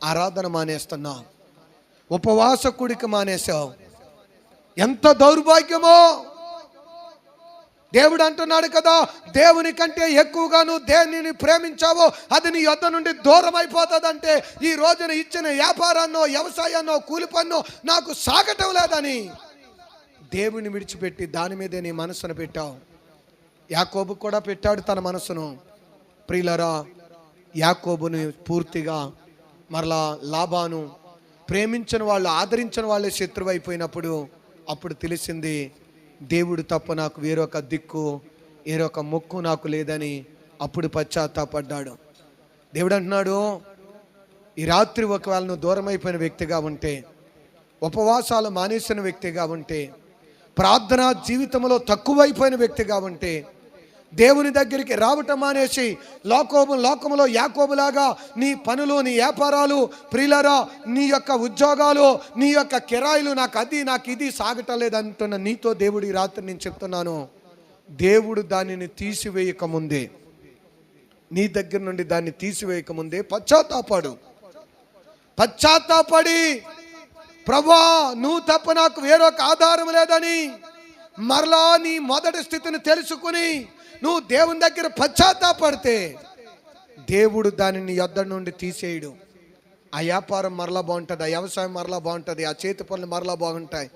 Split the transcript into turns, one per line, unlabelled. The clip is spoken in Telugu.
ఆరాధన మానేస్తున్నావు, ఉపవాస కూడిక మానేశావు. ఎంత దౌర్భాగ్యమో! దేవుడు అంటున్నాడు కదా, దేవుని కంటే ఎక్కువగా నువ్వు దేనిని ప్రేమించావో అది నీ యొద్ద నుండి దూరం అయిపోతుందంటే ఈ రోజున ఇచ్చిన వ్యాపారాన్నో వ్యవసాయాన్నో కూలి పన్నో నాకు సాగటం లేదని దేవుని విడిచిపెట్టి దాని మీదే నీ మనసును పెట్టావు. యాకోబు కూడా పెట్టాడు తన మనసును. ప్రియులరా, యాకోబుని పూర్తిగా మరలా లాబాను ప్రేమించిన వాళ్ళు, ఆదరించిన వాళ్ళే శత్రువు అయిపోయినప్పుడు అప్పుడు తెలిసింది, దేవుడు తప్ప నాకు వేరొక దిక్కు వేరొక మొక్కు నాకు లేదని అప్పుడు పశ్చాత్తాపడ్డాడు. దేవుడు అంటున్నాడు, ఈ రాత్రి ఒకవేళ నువ్వు దూరం అయిపోయిన వ్యక్తిగా ఉంటే, ఉపవాసాలు మానేసిన వ్యక్తిగా ఉంటే, ప్రార్థనా జీవితంలో తక్కువైపోయిన వ్యక్తిగా ఉంటే, దేవుని దగ్గరికి రావటం మానేసి లోకములో యాకోబులాగా నీ పనులు, నీ వ్యాపారాలు, ప్రియులరా నీ యొక్క ఉద్యోగాలు, నీ యొక్క కిరాయిలు, నాకు ఇది సాగటం లేదంటున్న నీతో దేవుడు ఈ రాత్రి నేను చెప్తున్నాను, దేవుడు దానిని తీసివేయకముందే, నీ దగ్గర నుండి దాన్ని తీసివేయకముందే పశ్చాత్తాపడి ప్రభువా నువ్వు తప్ప నాకు వేరొక ఆధారం లేదని మరలా నీ మొదటి స్థితిని తెలుసుకుని నువ్వు దేవుని దగ్గర పశ్చాత్తాపడితే దేవుడు దానిని యొద్ద నుండి తీసేయడు. ఆ వ్యాపారం మరలా బాగుంటుంది, ఆ వ్యవసాయం మరలా బాగుంటుంది, ఆ చేతి పనులు మరలా బాగుంటాయి,